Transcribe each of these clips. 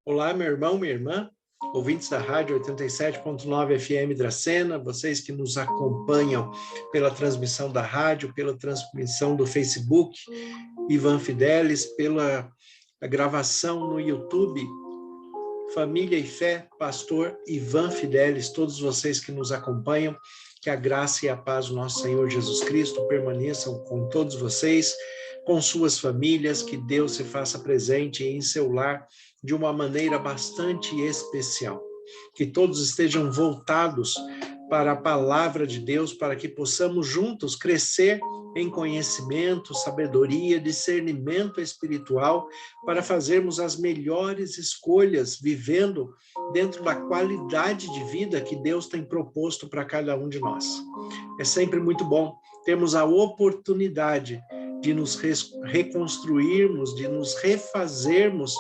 Olá, meu irmão, minha irmã, ouvintes da Rádio 87.9 FM Dracena, vocês que nos acompanham pela transmissão da rádio, pela transmissão do Facebook, Ivan Fidelis, pela gravação no YouTube, Família e Fé, Pastor Ivan Fidelis, todos vocês que nos acompanham, que a graça e a paz do nosso Senhor Jesus Cristo permaneçam com todos vocês, com suas famílias, que Deus se faça presente em seu lar de uma maneira bastante especial. Que todos estejam voltados para a palavra de Deus, para que possamos juntos crescer em conhecimento, sabedoria, discernimento espiritual, para fazermos as melhores escolhas, vivendo dentro da qualidade de vida que Deus tem proposto para cada um de nós. É sempre muito bom termos a oportunidade de nos reconstruirmos, de nos refazermos,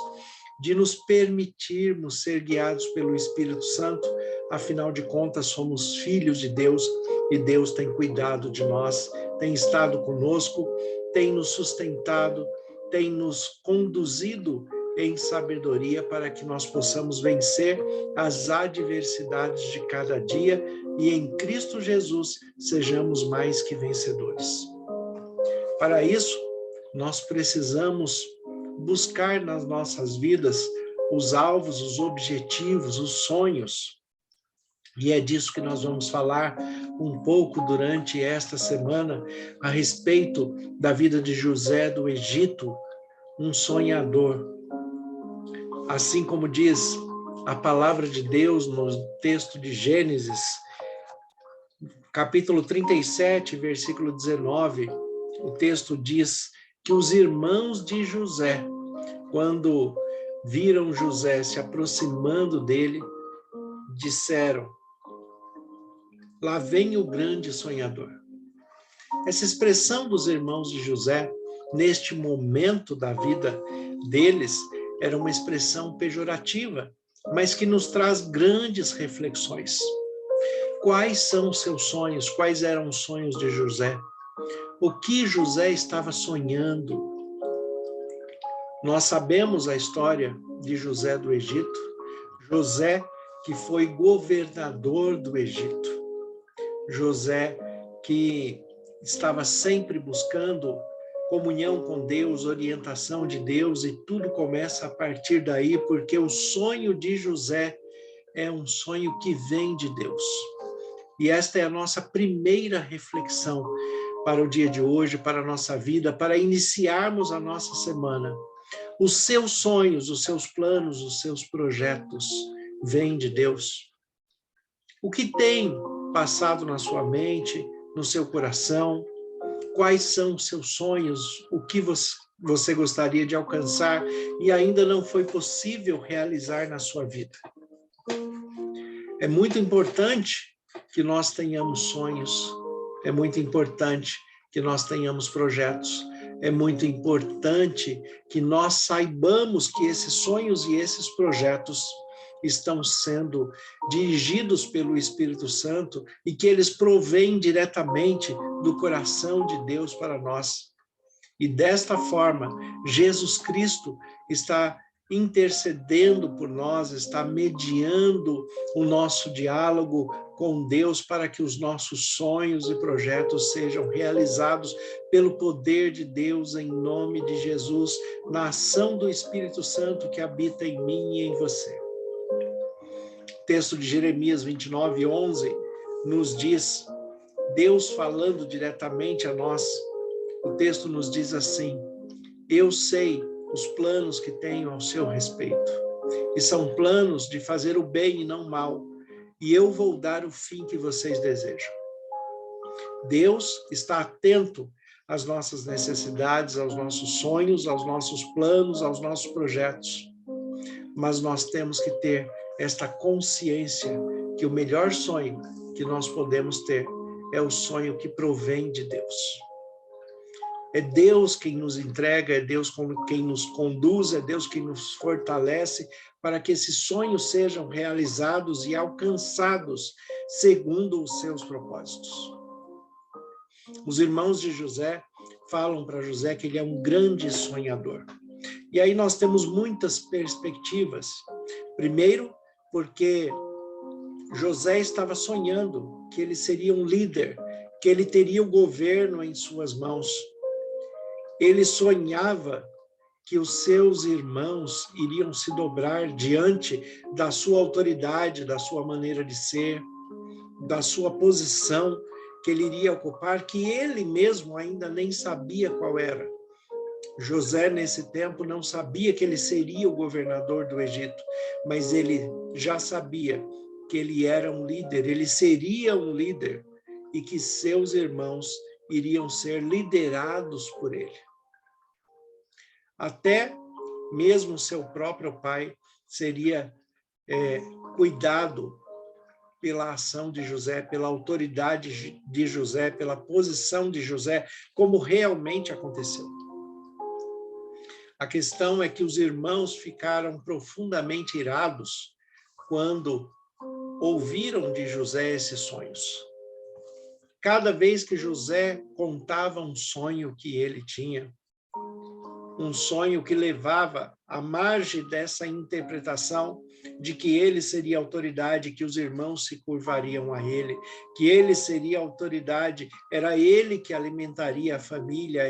de nos permitirmos ser guiados pelo Espírito Santo. Afinal de contas, somos filhos de Deus e Deus tem cuidado de nós, tem estado conosco, tem nos sustentado, tem nos conduzido em sabedoria para que nós possamos vencer as adversidades de cada dia e em Cristo Jesus sejamos mais que vencedores. Para isso, nós precisamos buscar nas nossas vidas os alvos, os objetivos, os sonhos. E é disso que nós vamos falar um pouco durante esta semana, a respeito da vida de José do Egito, um sonhador. Assim como diz a palavra de Deus no texto de Gênesis, capítulo 37, versículo 19, o texto diz que os irmãos de José, quando viram José se aproximando dele, disseram: lá vem o grande sonhador. Essa expressão dos irmãos de José, neste momento da vida deles, era uma expressão pejorativa, mas que nos traz grandes reflexões. Quais são os seus sonhos? Quais eram os sonhos de José? O que José estava sonhando? Nós sabemos a história de José do Egito, José que foi governador do Egito, José que estava sempre buscando comunhão com Deus, orientação de Deus, e tudo começa a partir daí, porque o sonho de José é um sonho que vem de Deus. E esta é a nossa primeira reflexão para o dia de hoje, para a nossa vida, para iniciarmos a nossa semana. Os seus sonhos, os seus planos, os seus projetos vêm de Deus. O que tem passado na sua mente, no seu coração? Quais são os seus sonhos? O que você gostaria de alcançar e ainda não foi possível realizar na sua vida? É muito importante que nós tenhamos sonhos, é muito importante que nós tenhamos projetos, é muito importante que nós saibamos que esses sonhos e esses projetos estão sendo dirigidos pelo Espírito Santo e que eles provêm diretamente do coração de Deus para nós. E desta forma, Jesus Cristo está intercedendo por nós, está mediando o nosso diálogo com Deus para que os nossos sonhos e projetos sejam realizados pelo poder de Deus em nome de Jesus, na ação do Espírito Santo que habita em mim e em você. O texto de Jeremias 29:11 nos diz, Deus falando diretamente a nós, o texto nos diz assim: eu sei os planos que tenho ao seu respeito, e são planos de fazer o bem e não o mal, e eu vou dar o fim que vocês desejam. Deus está atento às nossas necessidades, aos nossos sonhos, aos nossos planos, aos nossos projetos. Mas nós temos que ter esta consciência que o melhor sonho que nós podemos ter é o sonho que provém de Deus. É Deus quem nos entrega, é Deus quem nos conduz, é Deus quem nos fortalece para que esses sonhos sejam realizados e alcançados segundo os seus propósitos. Os irmãos de José falam para José que ele é um grande sonhador, E aí nós temos muitas perspectivas. Primeiro, porque José estava sonhando que ele seria um líder, que ele teria o governo em suas mãos. Ele sonhava que os seus irmãos iriam se dobrar diante da sua autoridade, da sua maneira de ser, da sua posição que ele iria ocupar, que ele mesmo ainda nem sabia qual era. José, nesse tempo, não sabia que ele seria o governador do Egito, mas ele já sabia que ele era um líder, ele seria um líder e que seus irmãos iriam ser liderados por ele. Até mesmo seu próprio pai seria cuidado pela ação de José, pela autoridade de José, pela posição de José, como realmente aconteceu. A questão é que os irmãos ficaram profundamente irados quando ouviram de José esses sonhos. Cada vez que José contava um sonho que ele tinha, um sonho que levava à margem dessa interpretação de que ele seria autoridade, que os irmãos se curvariam a ele, que ele seria autoridade, era ele que alimentaria a família,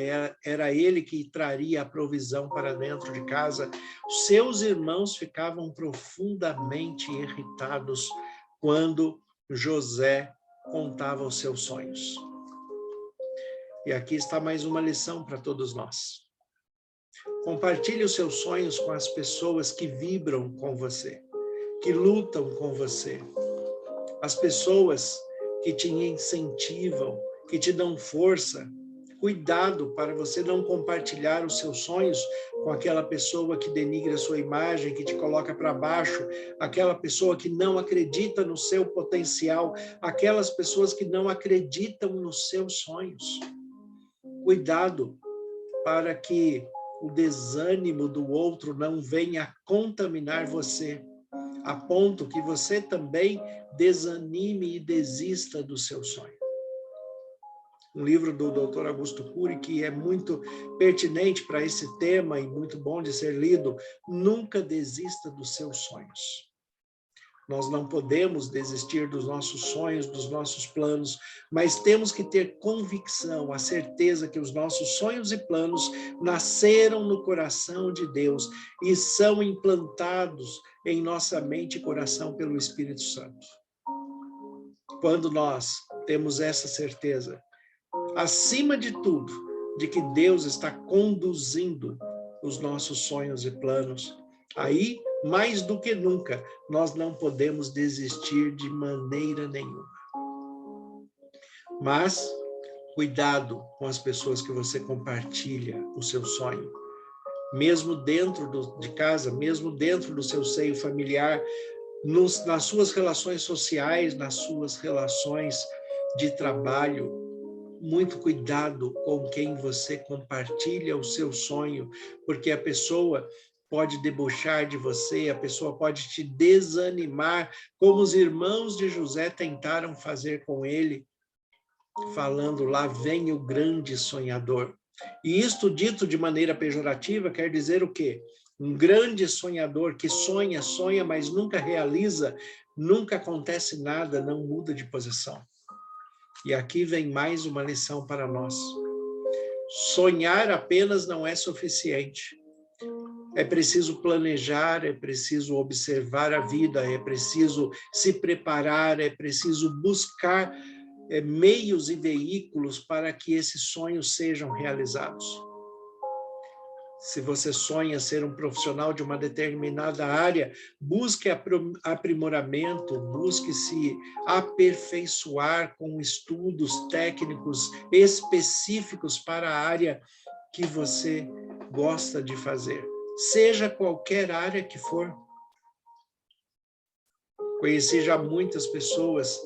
era ele que traria a provisão para dentro de casa. Seus irmãos ficavam profundamente irritados quando José contava os seus sonhos. E aqui está mais uma lição para todos nós. Compartilhe os seus sonhos com as pessoas que vibram com você, que lutam com você. As pessoas que te incentivam, que te dão força. Cuidado para você não compartilhar os seus sonhos com aquela pessoa que denigra a sua imagem, que te coloca para baixo, aquela pessoa que não acredita no seu potencial, aquelas pessoas que não acreditam nos seus sonhos. Cuidado para que o desânimo do outro não venha contaminar você, a ponto que você também desanime e desista do seu sonho. Um livro do Dr. Augusto Cury, que é muito pertinente para esse tema e muito bom de ser lido: nunca desista dos seus sonhos. Nós não podemos desistir dos nossos sonhos, dos nossos planos, mas temos que ter convicção, a certeza que os nossos sonhos e planos nasceram no coração de Deus e são implantados em nossa mente e coração pelo Espírito Santo. Quando nós temos essa certeza, acima de tudo, de que Deus está conduzindo os nossos sonhos e planos, aí, mais do que nunca, nós não podemos desistir de maneira nenhuma. Mas, cuidado com as pessoas que você compartilha o seu sonho. Mesmo dentro de casa, mesmo dentro do seu seio familiar, nas suas relações sociais, nas suas relações de trabalho. Muito cuidado com quem você compartilha o seu sonho, porque a pessoa pode debochar de você, a pessoa pode te desanimar, como os irmãos de José tentaram fazer com ele, falando: lá vem o grande sonhador. E isto, dito de maneira pejorativa, quer dizer o quê? Um grande sonhador que sonha, mas nunca realiza, nunca acontece nada, não muda de posição. E aqui vem mais uma lição para nós. Sonhar apenas não é suficiente. É preciso planejar, é preciso observar a vida, é preciso se preparar, é preciso buscar meios e veículos para que esses sonhos sejam realizados. Se você sonha ser um profissional de uma determinada área, busque aprimoramento, busque se aperfeiçoar com estudos técnicos específicos para a área que você gosta de fazer. Seja qualquer área que for. Conheci já muitas pessoas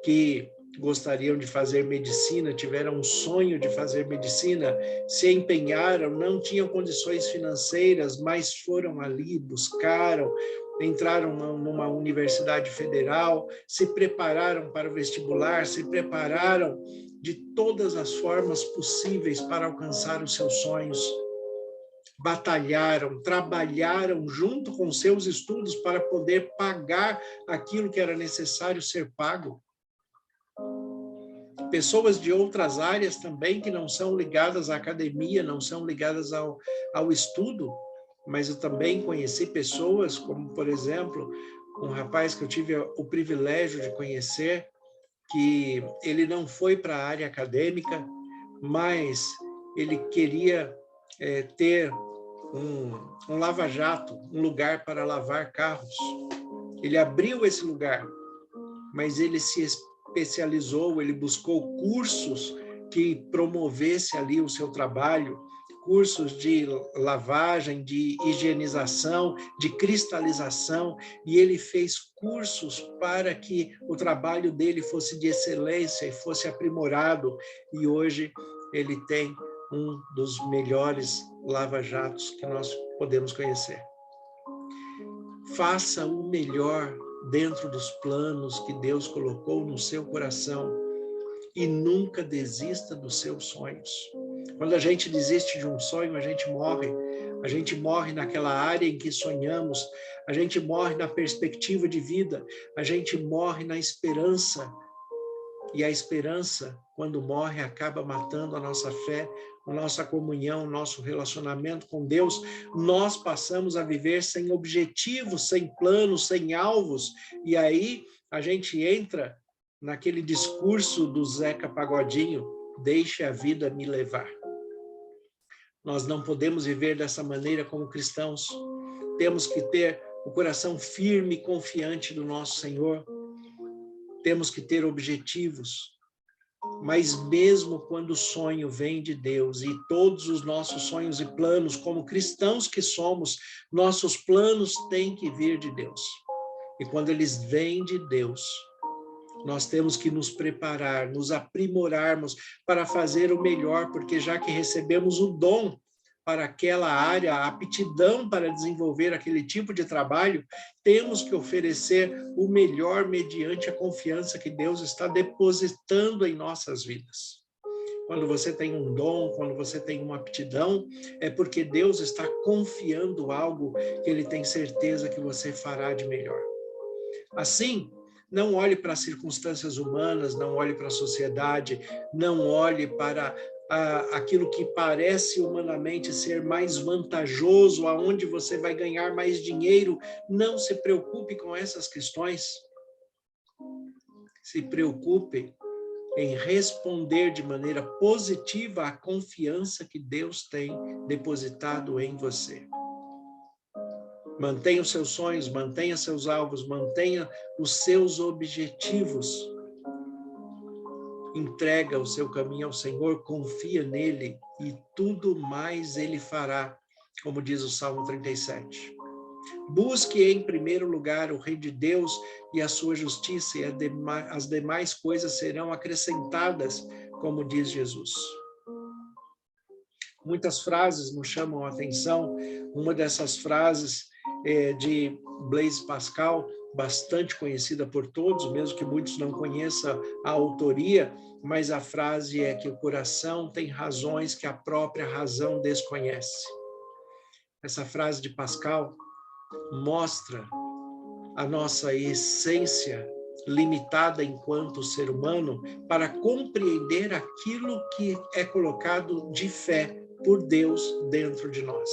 que gostariam de fazer medicina, tiveram um sonho de fazer medicina, se empenharam, não tinham condições financeiras, mas foram ali, buscaram, entraram numa universidade federal, se prepararam para o vestibular, se prepararam de todas as formas possíveis para alcançar os seus sonhos. batalharam, trabalharam junto com seus estudos para poder pagar aquilo que era necessário ser pago. Pessoas de outras áreas também que não são ligadas à academia, não são ligadas ao estudo, mas eu também conheci pessoas como, por exemplo, um rapaz que eu tive o privilégio de conhecer, que ele não foi para a área acadêmica, mas ele queria ter um lava-jato, um lugar para lavar carros. Ele abriu esse lugar, mas ele se especializou, ele buscou cursos que promovesse ali o seu trabalho, cursos de lavagem, de higienização, de cristalização, e ele fez cursos para que o trabalho dele fosse de excelência e fosse aprimorado, e hoje ele tem um dos melhores lava-jatos que nós podemos conhecer. Faça o melhor dentro dos planos que Deus colocou no seu coração e nunca desista dos seus sonhos. Quando a gente desiste de um sonho, a gente morre naquela área em que sonhamos, a gente morre na perspectiva de vida, a gente morre na esperança, e a esperança, quando morre, acaba matando a nossa fé, a nossa comunhão, o nosso relacionamento com Deus. Nós passamos a viver sem objetivos, sem planos, sem alvos, e aí a gente entra naquele discurso do Zeca Pagodinho, deixe a vida me levar. Nós não podemos viver dessa maneira como cristãos. Temos que ter o coração firme e confiante do nosso Senhor. Temos que ter objetivos. Mas mesmo quando o sonho vem de Deus, e todos os nossos sonhos e planos, como cristãos que somos, nossos planos têm que vir de Deus. E quando eles vêm de Deus, nós temos que nos preparar, nos aprimorarmos para fazer o melhor, porque já que recebemos o dom para aquela área, a aptidão para desenvolver aquele tipo de trabalho, temos que oferecer o melhor mediante a confiança que Deus está depositando em nossas vidas. Quando você tem um dom, quando você tem uma aptidão, é porque Deus está confiando algo que Ele tem certeza que você fará de melhor. Assim, não olhe para as circunstâncias humanas, não olhe para a sociedade, não olhe para aquilo que parece humanamente ser mais vantajoso, aonde você vai ganhar mais dinheiro. Não se preocupe com essas questões. Se preocupe em responder de maneira positiva à confiança que Deus tem depositado em você. Mantenha os seus sonhos, mantenha seus alvos, mantenha os seus objetivos. Entrega o seu caminho ao Senhor, confia nele e tudo mais ele fará, como diz o Salmo 37. Busque em primeiro lugar o Reino de Deus e a sua justiça, e as demais coisas serão acrescentadas, como diz Jesus. Muitas frases nos chamam a atenção. Uma dessas frases é de Blaise Pascal, bastante conhecida por todos, mesmo que muitos não conheçam a autoria, mas a frase é que o coração tem razões que a própria razão desconhece. Essa frase de Pascal mostra a nossa essência limitada enquanto ser humano para compreender aquilo que é colocado de fé por Deus dentro de nós.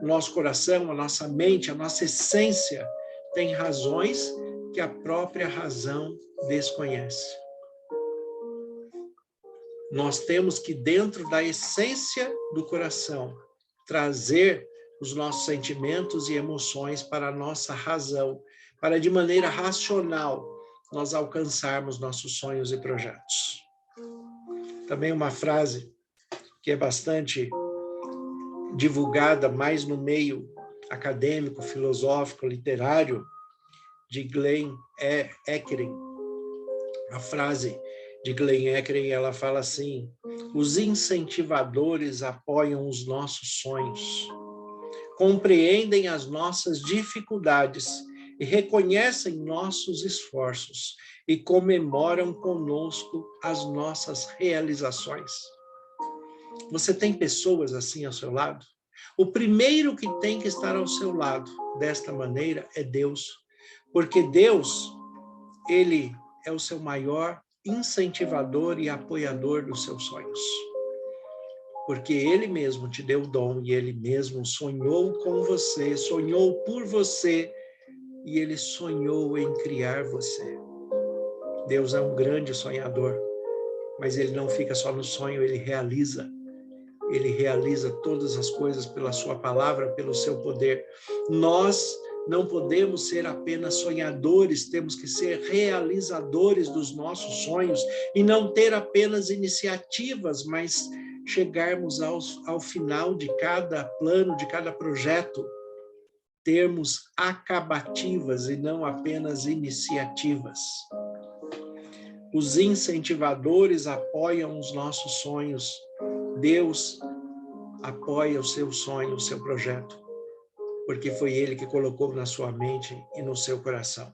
O nosso coração, a nossa mente, a nossa essência tem razões que a própria razão desconhece. Nós temos que, dentro da essência do coração, trazer os nossos sentimentos e emoções para a nossa razão, para de maneira racional nós alcançarmos nossos sonhos e projetos. Também uma frase que é bastante divulgada mais no meio acadêmico, filosófico, literário, de Glenn Eckeren. A frase de Glenn Eckeren, ela fala assim: os incentivadores apoiam os nossos sonhos, compreendem as nossas dificuldades e reconhecem nossos esforços e comemoram conosco as nossas realizações. Você tem pessoas assim ao seu lado? O primeiro que tem que estar ao seu lado desta maneira é Deus, porque Deus, ele é o seu maior incentivador e apoiador dos seus sonhos. Porque ele mesmo te deu o dom e ele mesmo sonhou com você, sonhou por você e ele sonhou em criar você. Deus é um grande sonhador, mas ele não fica só no sonho, ele realiza. Ele realiza todas as coisas pela sua palavra, pelo seu poder. Nós não podemos ser apenas sonhadores, temos que ser realizadores dos nossos sonhos e não ter apenas iniciativas, mas chegarmos ao final de cada plano, de cada projeto, termos acabativas e não apenas iniciativas. Os incentivadores apoiam os nossos sonhos. Deus apoia o seu sonho, o seu projeto, porque foi ele que colocou na sua mente e no seu coração.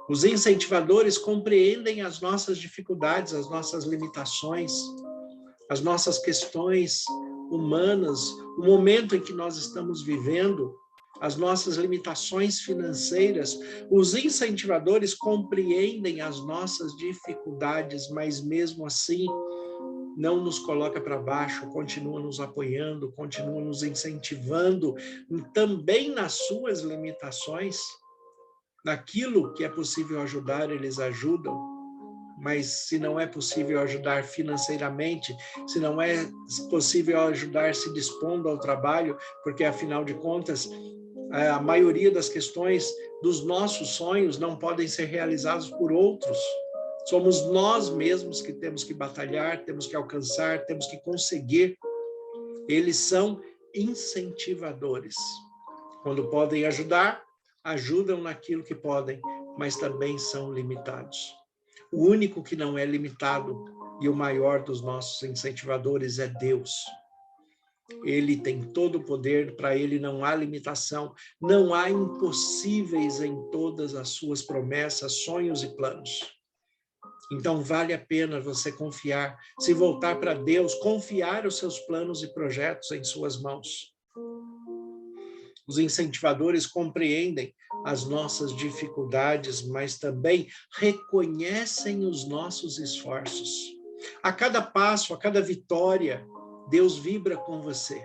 Os incentivadores compreendem as nossas dificuldades, as nossas limitações, as nossas questões humanas, o momento em que nós estamos vivendo, as nossas limitações financeiras. Os incentivadores compreendem as nossas dificuldades, mas mesmo assim não nos coloca para baixo, continua nos apoiando, continua nos incentivando, também nas suas limitações. Naquilo que é possível ajudar, eles ajudam, mas se não é possível ajudar financeiramente, se não é possível ajudar se dispondo ao trabalho, porque afinal de contas, a maioria das questões dos nossos sonhos não podem ser realizados por outros. Somos nós mesmos que temos que batalhar, temos que alcançar, temos que conseguir. Eles são incentivadores. Quando podem ajudar, ajudam naquilo que podem, mas também são limitados. O único que não é limitado e o maior dos nossos incentivadores é Deus. Ele tem todo o poder, para ele não há limitação, não há impossíveis em todas as suas promessas, sonhos e planos. Então vale a pena você confiar, se voltar para Deus, confiar os seus planos e projetos em suas mãos. Os incentivadores compreendem as nossas dificuldades, mas também reconhecem os nossos esforços. A cada passo, a cada vitória, Deus vibra com você.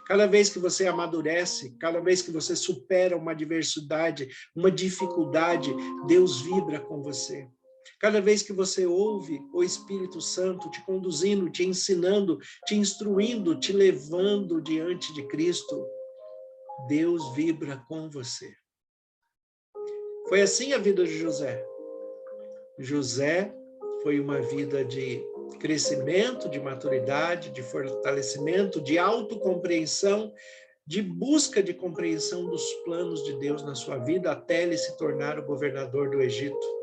Cada vez que você amadurece, cada vez que você supera uma adversidade, uma dificuldade, Deus vibra com você. Cada vez que você ouve o Espírito Santo te conduzindo, te ensinando, te instruindo, te levando diante de Cristo, Deus vibra com você. Foi assim a vida de José. José foi uma vida de crescimento, de maturidade, de fortalecimento, de autocompreensão, de busca de compreensão dos planos de Deus na sua vida, até ele se tornar o governador do Egito.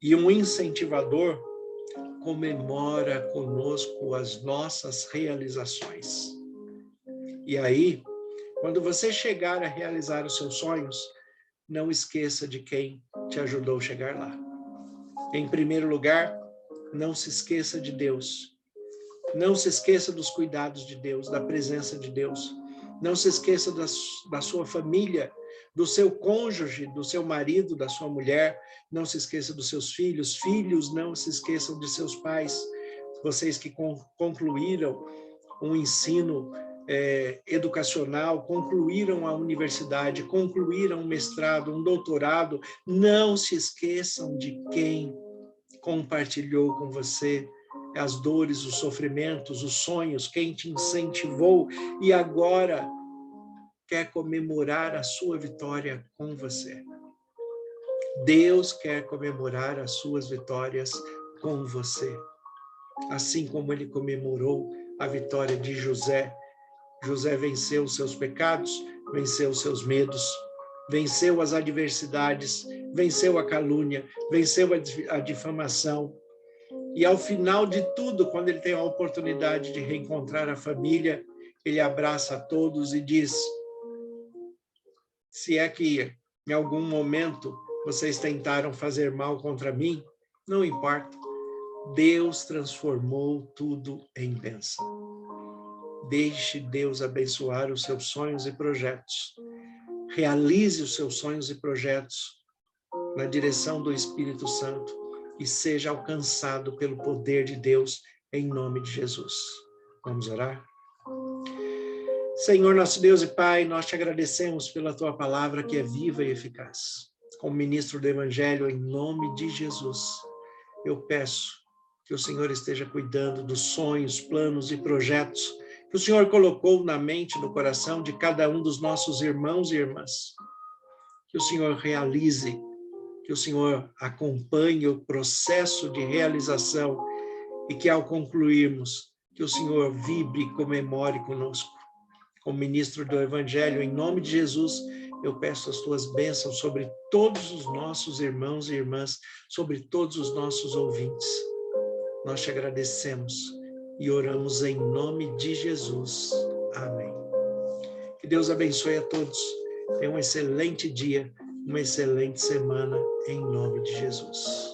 E um incentivador comemora conosco as nossas realizações. E aí, quando você chegar a realizar os seus sonhos, não esqueça de quem te ajudou a chegar lá. Em primeiro lugar, não se esqueça de Deus. Não se esqueça dos cuidados de Deus, da presença de Deus. Não se esqueça da sua família, do seu cônjuge, do seu marido, da sua mulher. Não se esqueça dos seus filhos. Filhos, não se esqueçam de seus pais. Vocês que concluíram um ensino educacional, concluíram a universidade, concluíram um mestrado, um doutorado, não se esqueçam de quem compartilhou com você as dores, os sofrimentos, os sonhos, quem te incentivou e agora quer comemorar a sua vitória com você. Deus quer comemorar as suas vitórias com você. Assim como ele comemorou a vitória de José. José venceu os seus pecados, venceu os seus medos, venceu as adversidades, venceu a calúnia, venceu a difamação. E ao final de tudo, quando ele tem a oportunidade de reencontrar a família, ele abraça a todos e diz: se é que em algum momento vocês tentaram fazer mal contra mim, não importa. Deus transformou tudo em bênção. Deixe Deus abençoar os seus sonhos e projetos. Realize os seus sonhos e projetos na direção do Espírito Santo e seja alcançado pelo poder de Deus em nome de Jesus. Vamos orar? Senhor, nosso Deus e Pai, nós te agradecemos pela tua palavra que é viva e eficaz. Como ministro do Evangelho, em nome de Jesus, eu peço que o Senhor esteja cuidando dos sonhos, planos e projetos que o Senhor colocou na mente, no coração de cada um dos nossos irmãos e irmãs. Que o Senhor realize, que o Senhor acompanhe o processo de realização e que ao concluirmos, que o Senhor vibre e comemore conosco. Como ministro do Evangelho, em nome de Jesus, eu peço as tuas bênçãos sobre todos os nossos irmãos e irmãs, sobre todos os nossos ouvintes. Nós te agradecemos e oramos em nome de Jesus. Amém. Que Deus abençoe a todos. Tenha um excelente dia, uma excelente semana, em nome de Jesus.